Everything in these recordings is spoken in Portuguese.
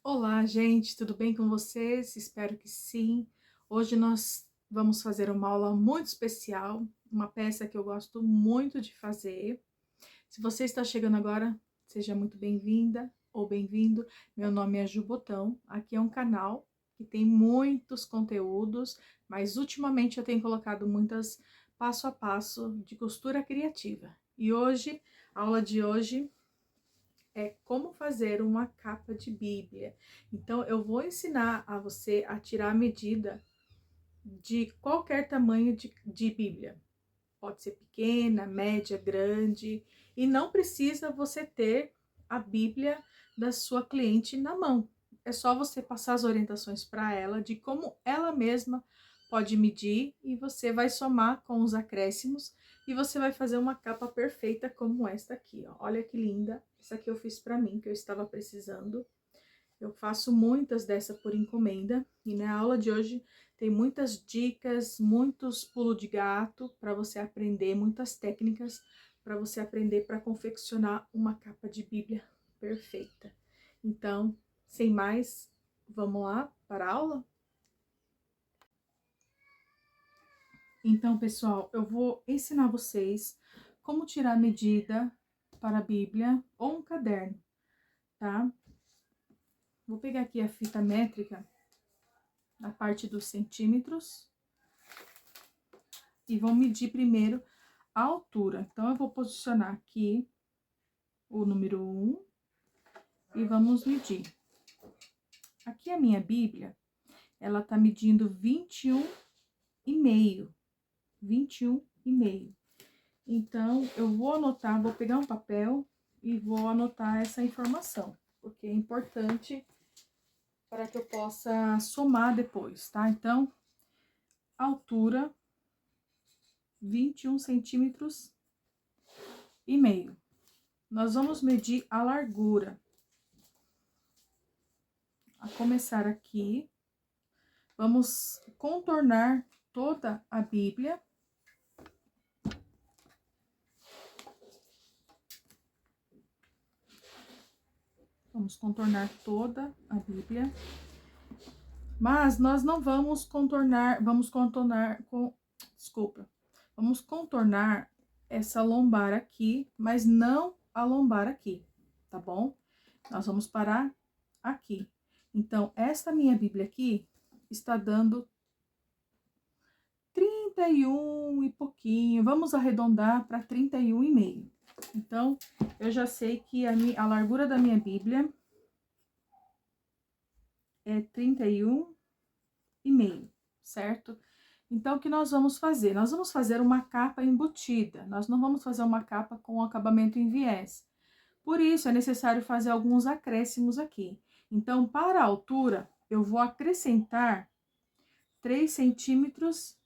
Olá, gente, tudo bem com vocês? Espero que sim. Hoje nós vamos fazer uma aula muito especial, uma peça que eu gosto muito de fazer. Se você está chegando agora, seja muito bem-vinda ou bem-vindo. Meu nome é Ju Botão. Aqui é um canal que tem muitos conteúdos, mas ultimamente eu tenho colocado muitas passo a passo de costura criativa. E hoje, a aula de hoje é como fazer uma capa de Bíblia. Então, eu vou ensinar a você a tirar a medida de qualquer tamanho de Bíblia. Pode ser pequena, média, grande, e não precisa você ter a Bíblia da sua cliente na mão. É só você passar as orientações para ela de como ela mesma pode medir e você vai somar com os acréscimos e você vai fazer uma capa perfeita como esta aqui, ó. Olha que linda. Essa aqui eu fiz para mim, que eu estava precisando. Eu faço muitas dessa por encomenda e na aula de hoje tem muitas dicas, muitos pulos de gato para você aprender, muitas técnicas para você aprender para confeccionar uma capa de Bíblia perfeita. Então, sem mais, vamos lá para a aula? Então, pessoal, eu vou ensinar vocês como tirar a medida para a Bíblia ou um caderno, tá? Vou pegar aqui a fita métrica, na parte dos centímetros, e vou medir primeiro a altura. Então, eu vou posicionar aqui o número 1 e vamos medir. Aqui a minha Bíblia, ela tá medindo 21,5. 21,5. Então, eu vou anotar, vou pegar um papel e vou anotar essa informação, porque é importante para que eu possa somar depois, tá? Então, altura, 21,5 centímetros. Nós vamos medir a largura. A começar aqui, vamos contornar toda a Bíblia. Vamos contornar toda a Bíblia. Mas nós não vamos contornar, vamos contornar essa lombar aqui, mas não a lombar aqui, tá bom? Nós vamos parar aqui. Então, esta minha Bíblia aqui está dando 31 e pouquinho. Vamos arredondar para 31,5. Então, eu já sei que a largura da minha Bíblia é 31,5, certo? Então, o que nós vamos fazer? Nós vamos fazer uma capa embutida. Nós não vamos fazer uma capa com acabamento em viés. Por isso, é necessário fazer alguns acréscimos aqui. Então, para a altura, eu vou acrescentar 3,5 centímetros.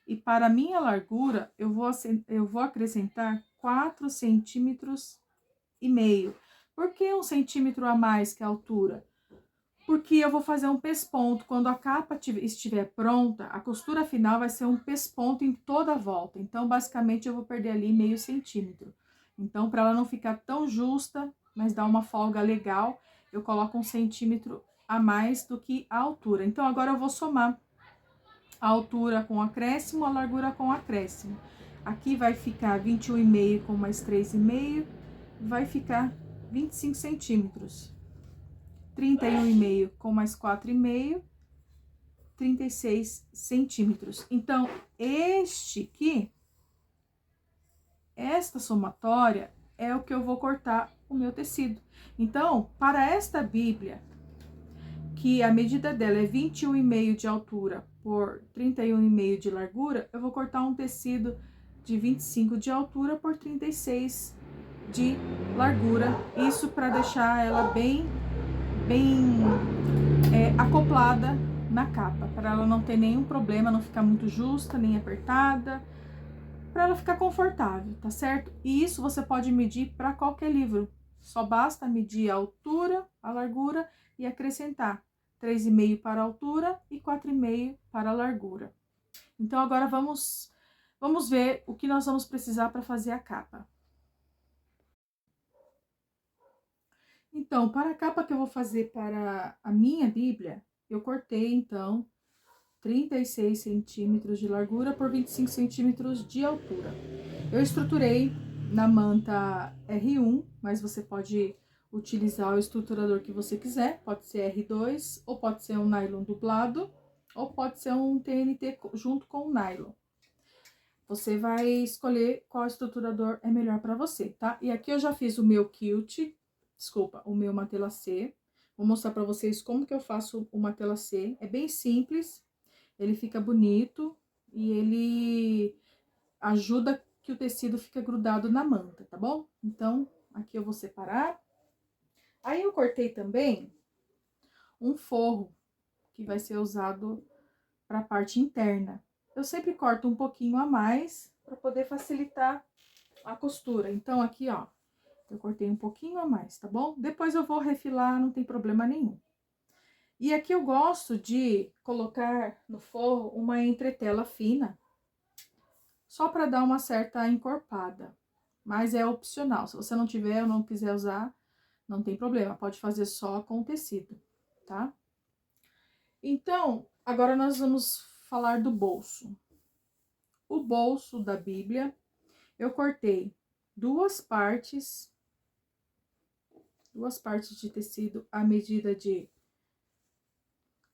E para a minha largura, eu vou acrescentar 4,5 centímetros. Por que 1 centímetro a mais que a altura? Porque eu vou fazer um pesponto. Quando a capa estiver pronta, a costura final vai ser um pesponto em toda a volta. Então, basicamente, eu vou perder ali meio centímetro. Então, para ela não ficar tão justa, mas dar uma folga legal, eu coloco 1 centímetro a mais do que a altura. Então, agora eu vou somar a altura com acréscimo, a largura com acréscimo. Aqui vai ficar 21,5 com mais 3,5, vai ficar 25 centímetros. 31,5 com mais 4,5, 36 centímetros. Então, esta somatória é o que eu vou cortar o meu tecido. Então, para esta Bíblia, que a medida dela é 21,5 de altura por 31,5 de largura, eu vou cortar um tecido de 25 de altura por 36 de largura. Isso para deixar ela bem acoplada na capa, para ela não ter nenhum problema, não ficar muito justa, nem apertada, para ela ficar confortável, tá certo? E isso você pode medir para qualquer livro, só basta medir a altura, a largura e acrescentar 3,5 para a altura e 4,5 para a largura. Então, agora vamos ver o que nós vamos precisar para fazer a capa. Então, para a capa que eu vou fazer para a minha Bíblia, eu cortei, então, 36 centímetros de largura por 25 centímetros de altura. Eu estruturei na manta R1, mas você pode utilizar o estruturador que você quiser, pode ser R2, ou pode ser um nylon dublado, ou pode ser um TNT junto com o nylon. Você vai escolher qual estruturador é melhor para você, tá? E aqui eu já fiz o meu quilt, desculpa, o meu matelassé. Vou mostrar para vocês como que eu faço o matelassé. É bem simples, ele fica bonito e ele ajuda que o tecido fica grudado na manta, tá bom? Então, aqui eu vou separar. Aí eu cortei também um forro que vai ser usado para a parte interna. Eu sempre corto um pouquinho a mais para poder facilitar a costura. Então, aqui, ó, eu cortei um pouquinho a mais, tá bom? Depois eu vou refilar, não tem problema nenhum. E aqui eu gosto de colocar no forro uma entretela fina, só para dar uma certa encorpada. Mas é opcional. Se você não tiver ou não quiser usar, não tem problema. Pode fazer só com o tecido, tá? Então, agora nós vamos falar do bolso. O bolso da Bíblia, eu cortei duas partes de tecido à medida de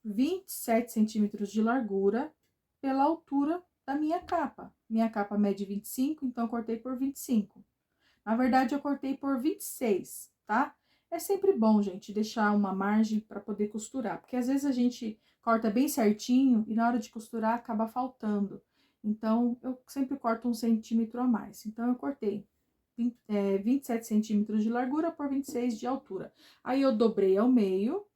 27 centímetros de largura pela altura da minha capa. Minha capa mede 25, então eu cortei por 25. Na verdade, eu cortei por 26, tá? É sempre bom, gente, deixar uma margem para poder costurar, porque às vezes a gente corta bem certinho e na hora de costurar acaba faltando. Então, eu sempre corto 1 centímetro a mais. Então, eu cortei 27 centímetros de largura por 26 de altura. Aí, eu dobrei ao meio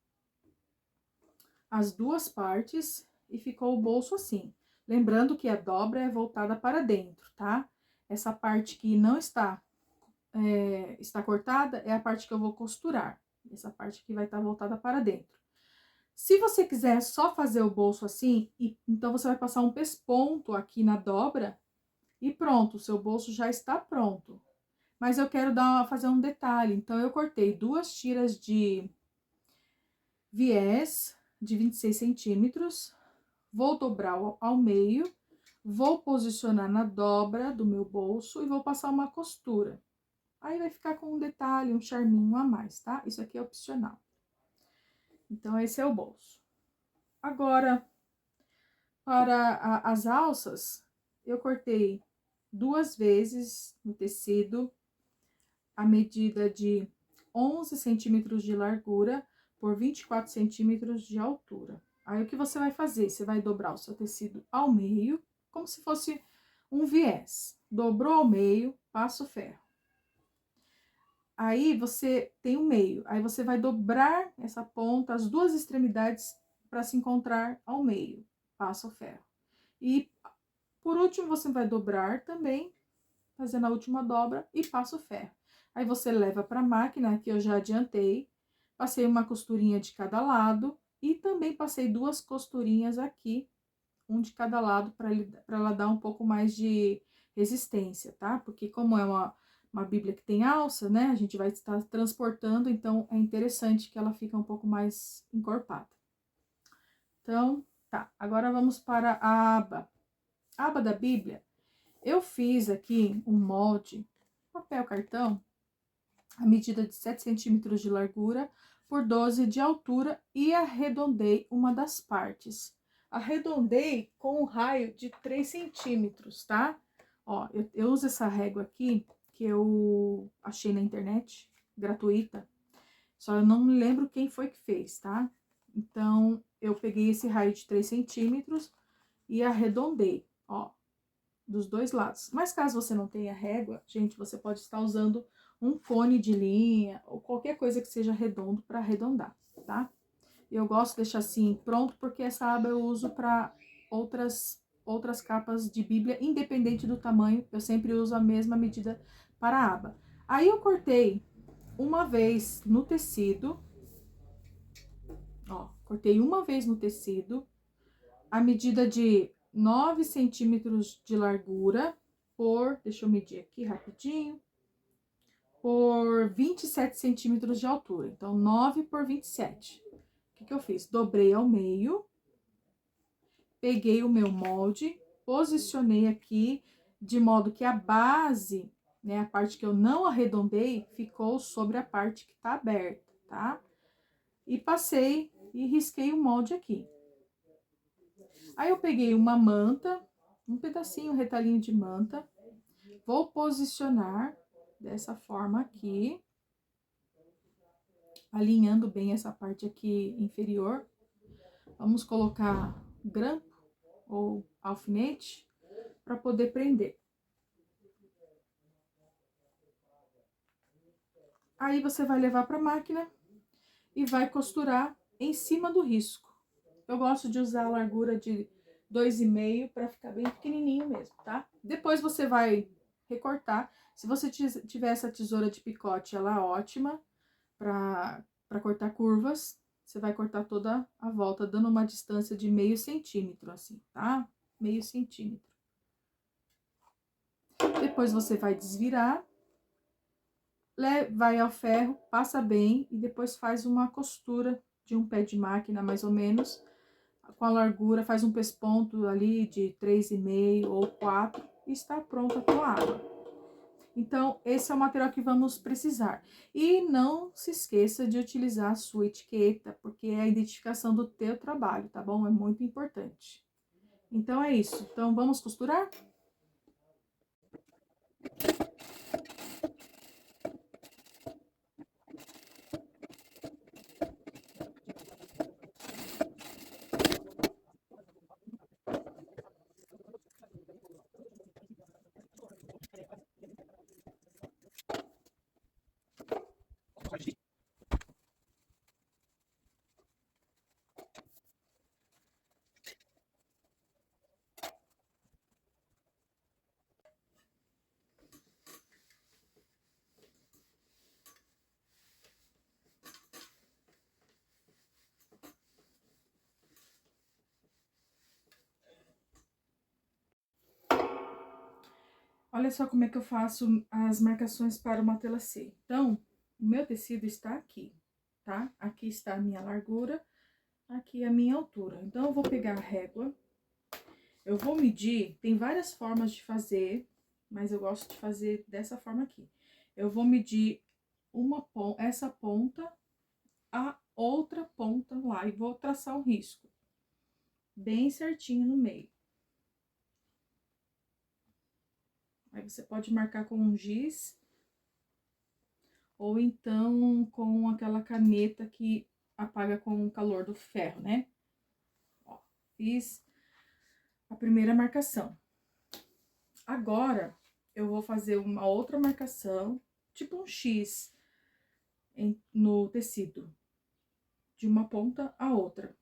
as duas partes e ficou o bolso assim. Lembrando que a dobra é voltada para dentro, tá? Essa parte que não está cortada é a parte que eu vou costurar. Essa parte aqui vai estar voltada para dentro. Se você quiser só fazer o bolso assim, então você vai passar um pesponto aqui na dobra e pronto, o seu bolso já está pronto. Mas eu quero fazer um detalhe, então eu cortei duas tiras de viés de 26 centímetros, vou dobrar ao meio, vou posicionar na dobra do meu bolso e vou passar uma costura. Aí vai ficar com um detalhe, um charminho a mais, tá? Isso aqui é opcional. Então, esse é o bolso. Agora, para as alças, eu cortei duas vezes no tecido, a medida de 11 centímetros de largura por 24 centímetros de altura. Aí, o que você vai fazer? Você vai dobrar o seu tecido ao meio, como se fosse um viés. Dobrou ao meio, passa o ferro. Aí, você tem o meio. Aí, você vai dobrar essa ponta, as duas extremidades, para se encontrar ao meio. Passa o ferro. E, por último, você vai dobrar também, fazendo a última dobra e passa o ferro. Aí, você leva para a máquina, que eu já adiantei. Passei uma costurinha de cada lado. E também passei duas costurinhas aqui, um de cada lado, para ela dar um pouco mais de resistência, tá? Porque como é uma Bíblia que tem alça, né? A gente vai estar transportando, então é interessante que ela fique um pouco mais encorpada. Então, tá. Agora vamos para a aba. A aba da Bíblia, eu fiz aqui um molde, papel cartão, a medida de 7 centímetros de largura por 12 de altura e arredondei uma das partes. Arredondei com um raio de 3 centímetros, tá? Ó, eu uso essa régua aqui, que eu achei na internet, gratuita. Só eu não me lembro quem foi que fez, tá? Então, eu peguei esse raio de 3 centímetros e arredondei, ó, dos dois lados. Mas caso você não tenha régua, gente, você pode estar usando um cone de linha ou qualquer coisa que seja redondo para arredondar, tá? Eu gosto de deixar assim pronto porque essa aba eu uso para outras capas de Bíblia, independente do tamanho, eu sempre uso a mesma medida para a aba. Aí eu cortei uma vez no tecido, ó, cortei uma vez no tecido, a medida de 9 centímetros de largura por, deixa eu medir aqui rapidinho, por 27 centímetros de altura. Então, 9 por 27. O que eu fiz? Dobrei ao meio, peguei o meu molde, posicionei aqui, de modo que a base, né, a parte que eu não arredondei, ficou sobre a parte que tá aberta, tá? E passei e risquei o molde aqui. Aí, eu peguei uma manta, um pedacinho, um retalhinho de manta, vou posicionar dessa forma aqui, alinhando bem essa parte aqui inferior. Vamos colocar grampo ou alfinete para poder prender. Aí, você vai levar para a máquina e vai costurar em cima do risco. Eu gosto de usar a largura de 2,5 para ficar bem pequenininho mesmo, tá? Depois você vai recortar. Se você tiver essa tesoura de picote, ela é ótima para cortar curvas. Você vai cortar toda a volta, dando uma distância de meio centímetro, assim, tá? Meio centímetro. Depois você vai desvirar, vai ao ferro, passa bem e depois faz uma costura de um pé de máquina, mais ou menos, com a largura, faz um pesponto ali de 3,5 ou 4 e está pronta a tua água. Então, esse é o material que vamos precisar. E não se esqueça de utilizar a sua etiqueta, porque é a identificação do teu trabalho, tá bom? É muito importante. Então, é isso. Então, vamos costurar? Olha só como é que eu faço as marcações para uma tela C. Então, o meu tecido está aqui, tá? Aqui está a minha largura, aqui a minha altura. Então, eu vou pegar a régua, eu vou medir, tem várias formas de fazer, mas eu gosto de fazer dessa forma aqui. Eu vou medir essa ponta, a outra ponta lá, e vou traçar o risco, bem certinho no meio. Aí, você pode marcar com um giz, ou então com aquela caneta que apaga com o calor do ferro, né? Ó, fiz a primeira marcação. Agora, eu vou fazer uma outra marcação, tipo um X, no tecido, de uma ponta a outra.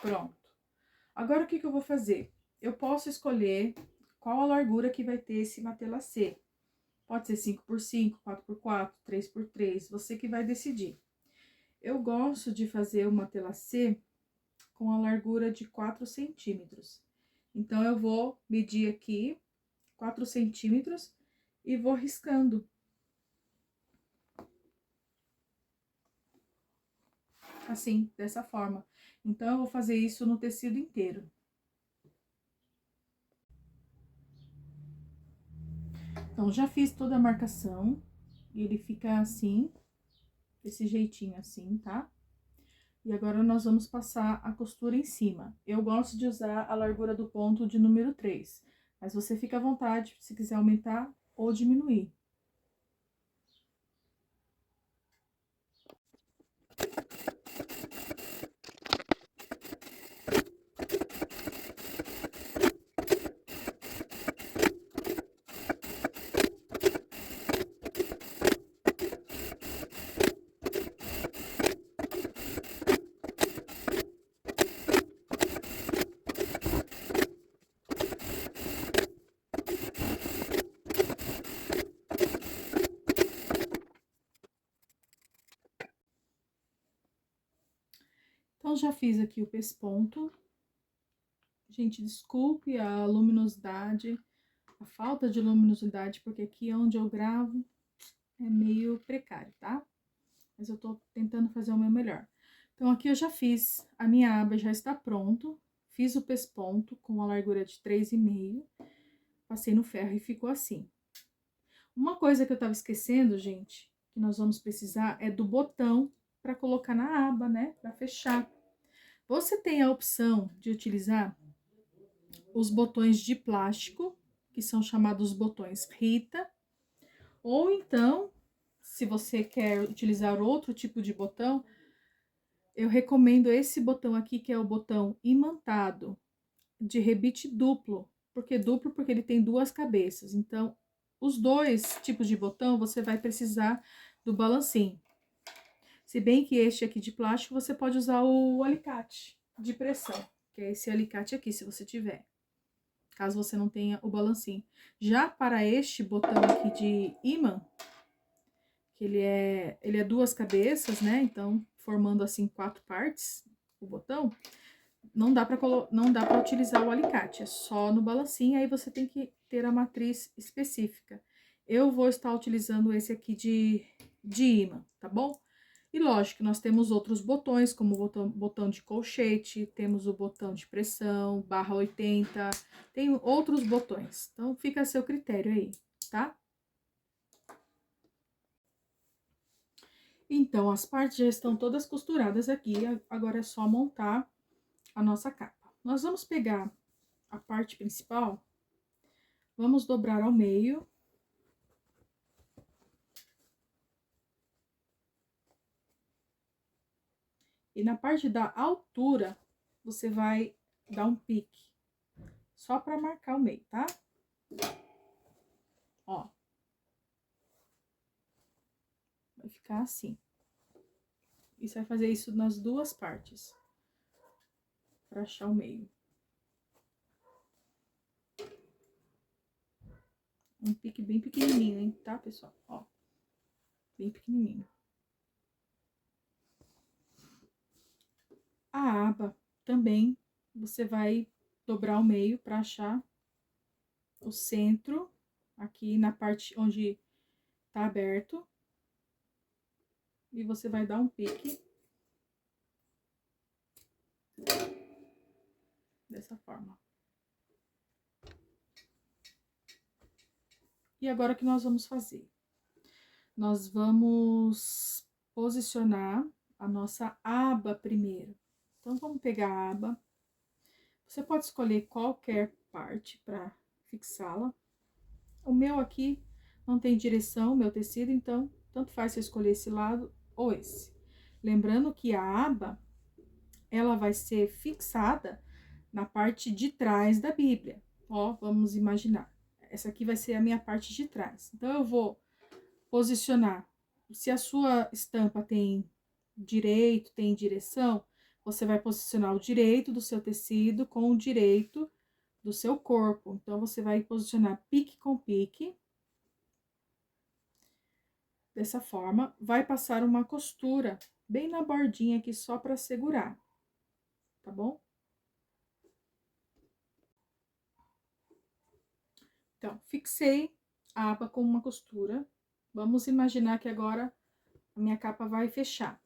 Pronto. Agora, o que que eu vou fazer? Eu posso escolher qual a largura que vai ter esse matelassê. Pode ser 5x5, 4x4, 3x3, você que vai decidir. Eu gosto de fazer o matelassê com a largura de 4 centímetros. Então, eu vou medir aqui 4 centímetros e vou riscando. Assim, dessa forma. Então, eu vou fazer isso no tecido inteiro. Então, já fiz toda a marcação, e ele fica assim, desse jeitinho assim, tá? E agora, nós vamos passar a costura em cima. Eu gosto de usar a largura do ponto de número 3, mas você fica à vontade, se quiser aumentar ou diminuir. já fiz aqui o pesponto. Gente, desculpe a luminosidade, a falta de luminosidade, porque aqui onde eu gravo é meio precário, tá? Mas eu tô tentando fazer o meu melhor. Então, aqui eu já fiz, a minha aba já está pronto. Fiz o pesponto com a largura de 3,5. Passei no ferro e ficou assim. Uma coisa que eu tava esquecendo, gente, que nós vamos precisar é do botão para colocar na aba, né? Para fechar. Você tem a opção de utilizar os botões de plástico, que são chamados botões Rita, ou então, se você quer utilizar outro tipo de botão, eu recomendo esse botão aqui, que é o botão imantado, de rebite duplo. Por que duplo? Porque ele tem duas cabeças. Então, os dois tipos de botão, você vai precisar do balancim. Se bem que este aqui de plástico, você pode usar o alicate de pressão, que é esse alicate aqui, se você tiver. Caso você não tenha o balancim. Já para este botão aqui de ímã, que ele é duas cabeças, né? Então, formando assim 4 partes, o botão, não dá para utilizar o alicate, é só no balancim, aí você tem que ter a matriz específica. Eu vou estar utilizando esse aqui de ímã, tá bom? E lógico que nós temos outros botões, como o botão de colchete, temos o botão de pressão, barra 80, tem outros botões. Então, fica a seu critério aí, tá? Então, as partes já estão todas costuradas aqui, agora é só montar a nossa capa. Nós vamos pegar a parte principal, vamos dobrar ao meio. E na parte da altura, você vai dar um pique, só para marcar o meio, tá? Ó. Vai ficar assim. E você vai fazer isso nas duas partes, para achar o meio. Um pique bem pequenininho, hein, tá, pessoal? Ó, bem pequenininho. A aba também, você vai dobrar o meio para achar o centro, aqui na parte onde tá aberto. E você vai dar um pique. Dessa forma. E agora o que nós vamos fazer? Nós vamos posicionar a nossa aba primeiro. Então, vamos pegar a aba. Você pode escolher qualquer parte para fixá-la. O meu aqui não tem direção, meu tecido, então, tanto faz se eu escolher esse lado ou esse. Lembrando que a aba, ela vai ser fixada na parte de trás da Bíblia. Ó, vamos imaginar. Essa aqui vai ser a minha parte de trás. Então, eu vou posicionar. Se a sua estampa tem direito, tem direção, você vai posicionar o direito do seu tecido com o direito do seu corpo. Então, você vai posicionar pique com pique. Dessa forma, vai passar uma costura bem na bordinha aqui, só para segurar, tá bom? Então, fixei a aba com uma costura. Vamos imaginar que agora a minha capa vai fechar.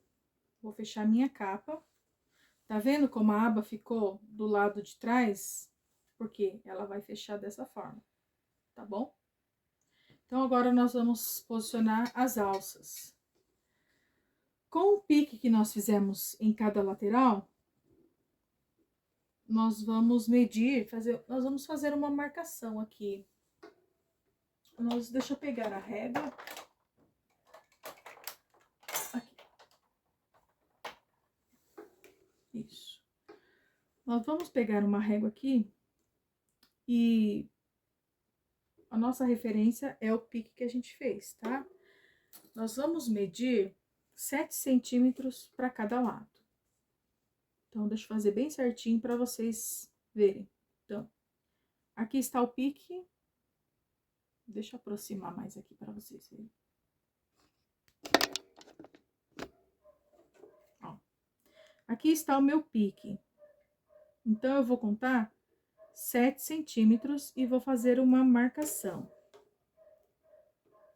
Vou fechar a minha capa. Tá vendo como a aba ficou do lado de trás? Porque ela vai fechar dessa forma, tá bom? Então, agora nós vamos posicionar as alças. Com o pique que nós fizemos em cada lateral, nós vamos medir, nós vamos fazer uma marcação aqui. Deixa eu pegar a régua. Aqui. Isso. Nós vamos pegar uma régua aqui e a nossa referência é o pique que a gente fez, tá? Nós vamos medir 7 centímetros para cada lado. Então, deixa eu fazer bem certinho para vocês verem. Então, aqui está o pique. Deixa eu aproximar mais aqui para vocês verem. Ó, Aqui está o meu pique. Então, eu vou contar 7 centímetros e vou fazer uma marcação.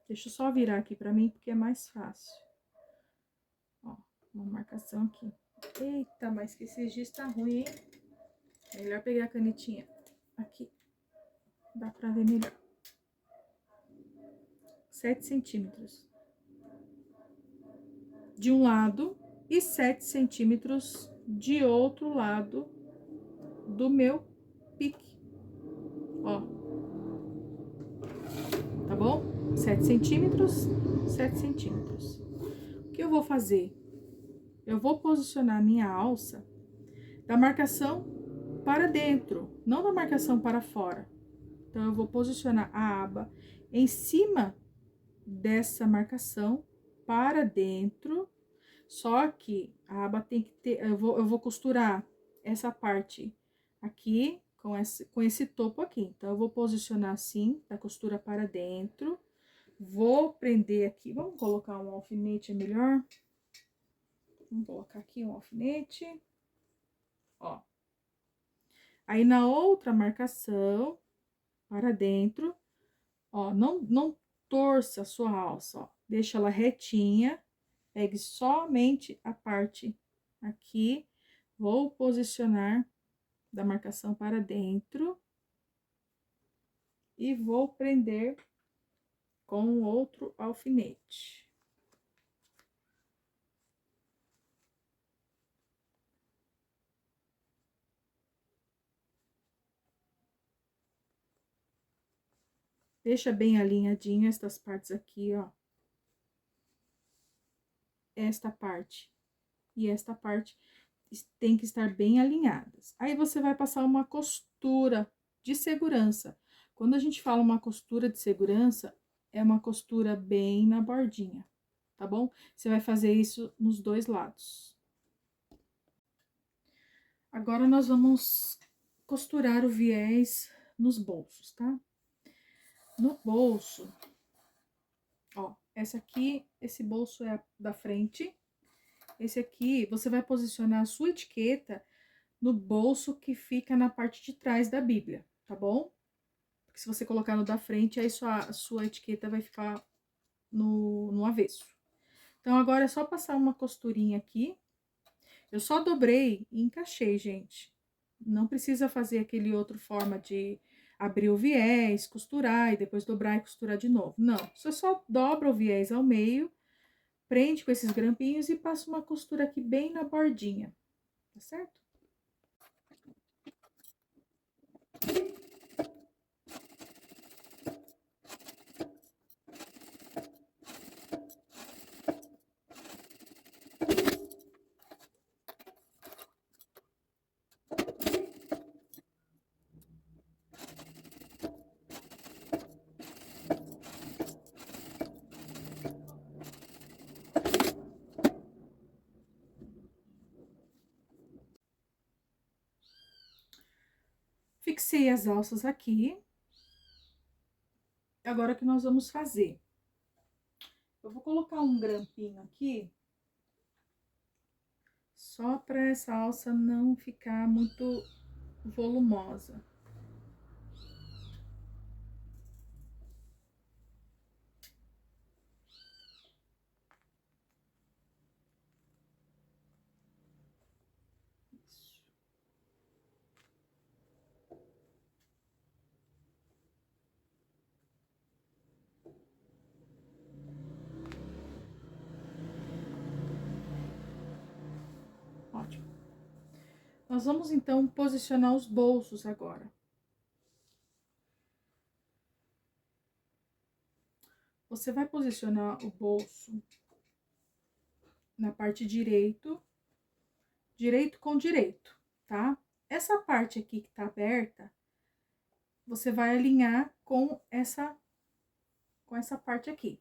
Deixa eu só virar aqui pra mim, porque é mais fácil. Ó, uma marcação aqui. Eita, mas que esse giz tá ruim, hein? Melhor pegar a canetinha aqui. Dá pra ver melhor. 7 centímetros. De um lado e 7 centímetros de outro lado do meu pique. Ó. Tá bom? 7 centímetros, 7 centímetros. O que eu vou fazer? Eu vou posicionar a minha alça da marcação para dentro, não da marcação para fora. Então, eu vou posicionar a aba em cima dessa marcação para dentro, só que a aba tem que ter, eu vou costurar essa parte aqui com esse topo aqui. Então, eu vou posicionar assim, da costura para dentro, vou prender aqui, vamos colocar um alfinete, é melhor? Vamos colocar aqui um alfinete, ó. Aí, na outra marcação, para dentro, ó, não torça a sua alça, ó. Deixa ela retinha, pegue somente a parte aqui, vou posicionar da marcação para dentro e vou prender com outro alfinete. Deixa bem alinhadinho estas partes aqui, ó. Esta parte e esta parte tem que estar bem alinhadas. Aí, você vai passar uma costura de segurança. Quando a gente fala uma costura de segurança, é uma costura bem na bordinha, tá bom? Você vai fazer isso nos dois lados. Agora, nós vamos costurar o viés nos bolsos, tá? No bolso, ó, esse bolso é da frente. Esse aqui, você vai posicionar a sua etiqueta no bolso que fica na parte de trás da Bíblia, tá bom? Porque se você colocar no da frente, aí sua etiqueta vai ficar no avesso. Então, agora é só passar uma costurinha aqui. Eu só dobrei e encaixei, gente. Não precisa fazer aquele outro forma de abrir o viés, costurar e depois dobrar e costurar de novo. Não, você só dobra o viés ao meio, prende com esses grampinhos e passa uma costura aqui bem na bordinha, tá certo? Fixei as alças aqui. Agora, o que nós vamos fazer? Eu vou colocar um grampinho aqui, só para essa alça não ficar muito volumosa. Ótimo. Nós vamos, então, posicionar os bolsos agora. Você vai posicionar o bolso na parte direito com direito, tá? Essa parte aqui que tá aberta, você vai alinhar com essa parte aqui.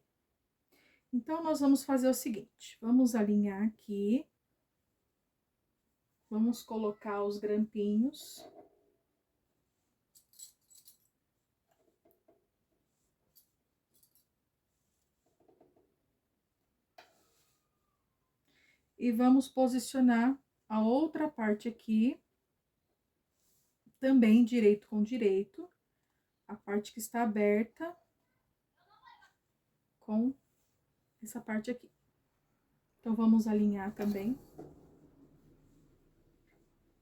Então, nós vamos fazer o seguinte, vamos alinhar aqui. Vamos colocar os grampinhos. E vamos posicionar a outra parte aqui, também direito com direito, a parte que está aberta com essa parte aqui. Então, vamos alinhar também.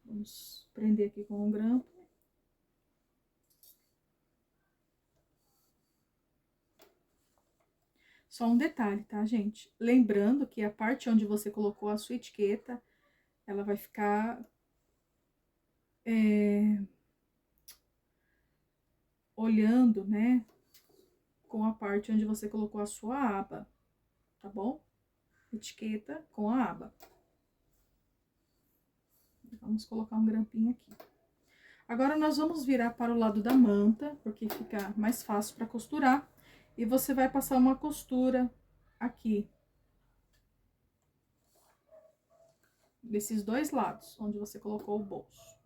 Vamos prender aqui com o grampo. Só um detalhe, tá, gente? Lembrando que a parte onde você colocou a sua etiqueta, ela vai ficar olhando, né, com a parte onde você colocou a sua aba, tá bom? Etiqueta com a aba. Vamos colocar um grampinho aqui. Agora, nós vamos virar para o lado da manta, porque fica mais fácil para costurar. E você vai passar uma costura aqui. Desses dois lados, onde você colocou o bolso.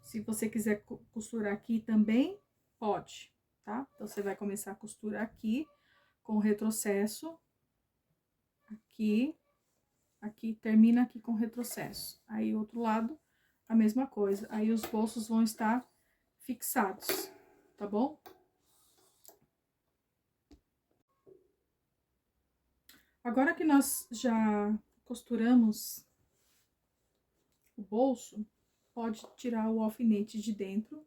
Se você quiser costurar aqui também, pode, tá? Então, você vai começar a costurar aqui, com o retrocesso. Aqui, aqui, termina aqui com retrocesso. Aí, outro lado, a mesma coisa. Aí, os bolsos vão estar fixados, tá bom? Agora que nós já costuramos o bolso, pode tirar o alfinete de dentro.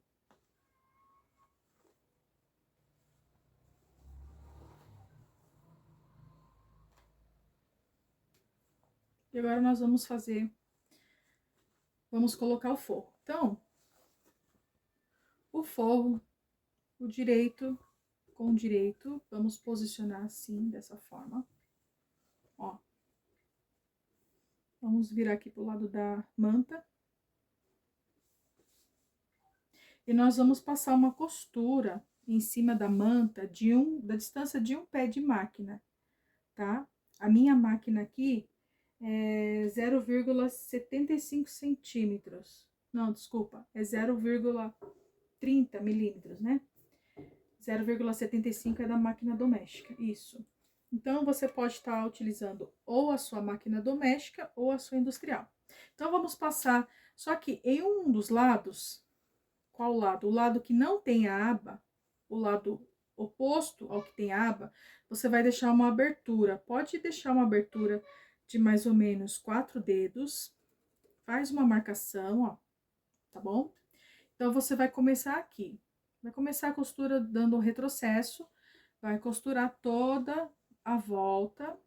E agora, nós vamos colocar o forro. Então, o forro, o direito com o direito, vamos posicionar assim, dessa forma. Ó. Vamos virar aqui pro lado da manta. E nós vamos passar uma costura em cima da manta da distância de um pé de máquina, tá? A minha máquina aqui é 0,75 centímetros. Não, desculpa, é 0,30 milímetros, né? 0,75 é da máquina doméstica, isso. Então, você pode estar utilizando ou a sua máquina doméstica ou a sua industrial. Então, vamos passar, só que em um dos lados, qual lado? O lado que não tem a aba, o lado oposto ao que tem a aba, você vai deixar uma abertura. Pode deixar uma abertura de mais ou menos 4 dedos. Faz uma marcação, ó, tá bom? Então, você vai começar aqui. Vai começar a costura dando um retrocesso, vai costurar toda a volta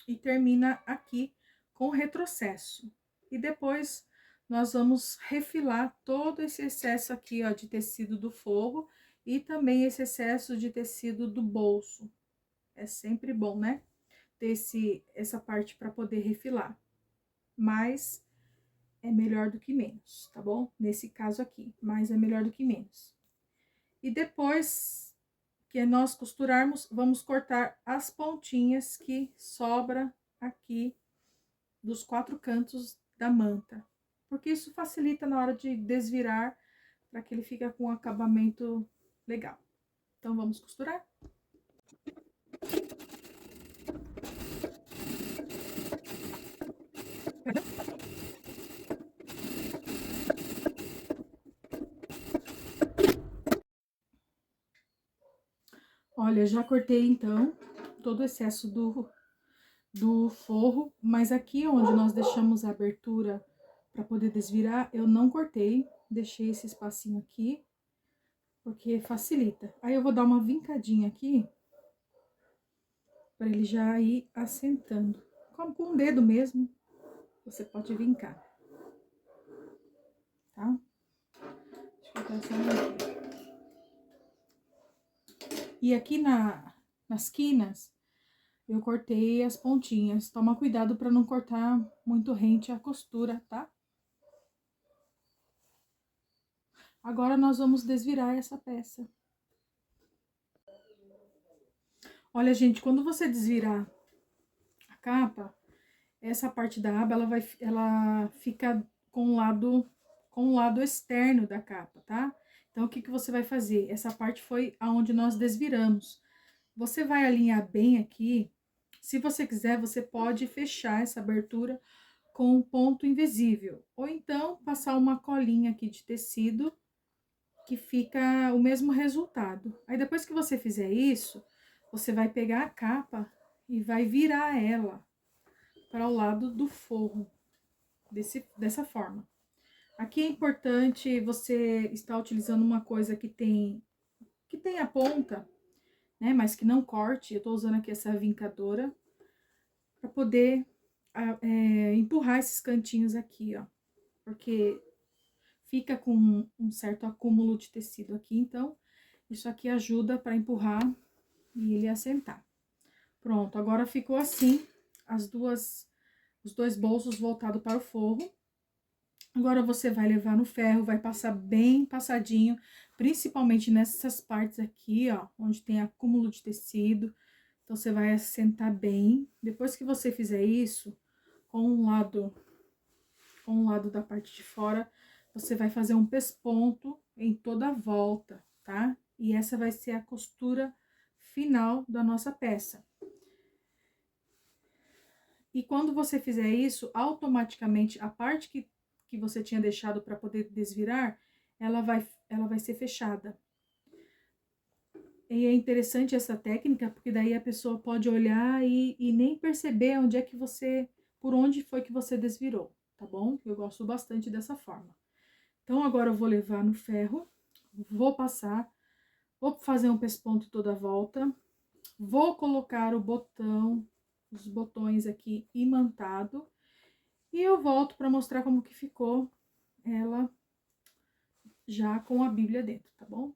e termina aqui com retrocesso. E depois, nós vamos refilar todo esse excesso aqui, ó, de tecido do forro e também esse excesso de tecido do bolso. É sempre bom, né? Ter essa parte para poder refilar. Mas é melhor do que menos, tá bom? Nesse caso aqui, mas é melhor do que menos. E depois que nós costurarmos, vamos cortar as pontinhas que sobra aqui dos 4 cantos da manta. Porque isso facilita na hora de desvirar, para que ele fique com um acabamento legal. Então, vamos costurar? Olha, já cortei, então, todo o excesso do forro, mas aqui onde nós deixamos a abertura para poder desvirar, eu não cortei, deixei esse espacinho aqui, porque facilita. Aí, eu vou dar uma vincadinha aqui, para ele já ir assentando. Com o dedo mesmo, você pode vincar, tá? Deixa eu passar aqui. E aqui nas quinas, eu cortei as pontinhas. Toma cuidado para não cortar muito rente a costura, tá? Agora, nós vamos desvirar essa peça. Olha, gente, quando você desvirar a capa, essa parte da aba, ela fica com o lado externo da capa, tá? Então, o que que você vai fazer? Essa parte foi aonde nós desviramos. Você vai alinhar bem aqui. Se você quiser, você pode fechar essa abertura com um ponto invisível, ou então passar uma colinha aqui de tecido, que fica o mesmo resultado. Aí depois que você fizer isso, você vai pegar a capa e vai virar ela para o lado do forro, dessa forma. Aqui é importante você estar utilizando uma coisa que tem a ponta, né, mas que não corte. Eu tô usando aqui essa vincadora para poder empurrar esses cantinhos aqui, ó, porque fica com um certo acúmulo de tecido aqui, então isso aqui ajuda para empurrar e ele assentar. Pronto, agora ficou assim, os dois bolsos voltados para o forro. Agora você vai levar no ferro, vai passar bem passadinho, principalmente nessas partes aqui, ó, onde tem acúmulo de tecido. Então, você vai assentar bem. Depois que você fizer isso, com um lado da parte de fora, você vai fazer um pesponto em toda a volta, tá? E essa vai ser a costura final da nossa peça. E quando você fizer isso, automaticamente a parte que você tinha deixado para poder desvirar, ela vai ser fechada. E é interessante essa técnica, porque daí a pessoa pode olhar e nem perceber onde é que por onde foi que você desvirou, tá bom? Eu gosto bastante dessa forma. Então, agora eu vou levar no ferro, vou passar, vou fazer um pesponto toda a volta, vou colocar os botões aqui imantado, e eu volto para mostrar como que ficou ela já com a Bíblia dentro, tá bom?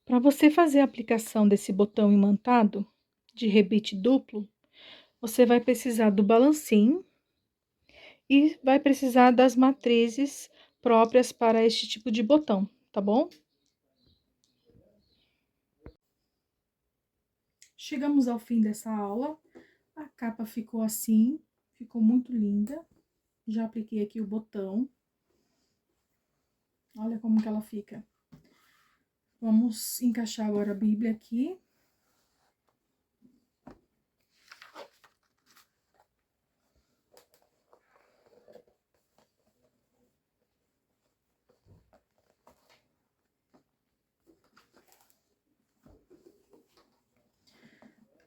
Para você fazer a aplicação desse botão imantado de rebite duplo, você vai precisar do balancim e vai precisar das matrizes próprias para este tipo de botão, tá bom? Chegamos ao fim dessa aula. A capa ficou assim, ficou muito linda. Já apliquei aqui o botão. Olha como que ela fica. Vamos encaixar agora a Bíblia aqui.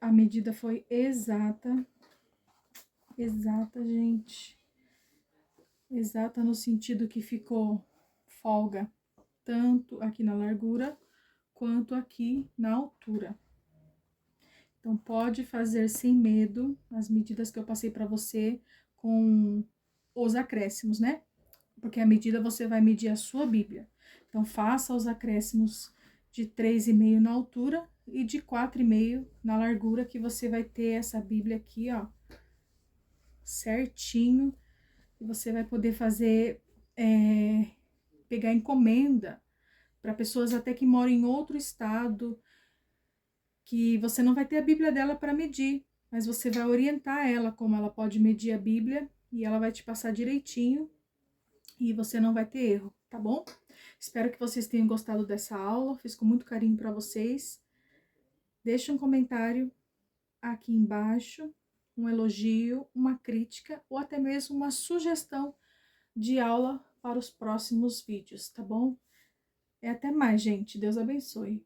A medida foi exata, gente. Exata no sentido que ficou folga, tanto aqui na largura, quanto aqui na altura. Então, pode fazer sem medo as medidas que eu passei para você com os acréscimos, né? Porque a medida você vai medir a sua Bíblia. Então, faça os acréscimos de 3,5 na altura e de 4,5 na largura, que você vai ter essa Bíblia aqui, ó, certinho. E você vai poder fazer, pegar encomenda para pessoas até que moram em outro estado, que você não vai ter a Bíblia dela para medir, mas você vai orientar ela como ela pode medir a Bíblia e ela vai te passar direitinho e você não vai ter erro, tá bom? Espero que vocês tenham gostado dessa aula, fiz com muito carinho para vocês. Deixe um comentário aqui embaixo, um elogio, uma crítica ou até mesmo uma sugestão de aula para os próximos vídeos, tá bom? Até mais, gente. Deus abençoe.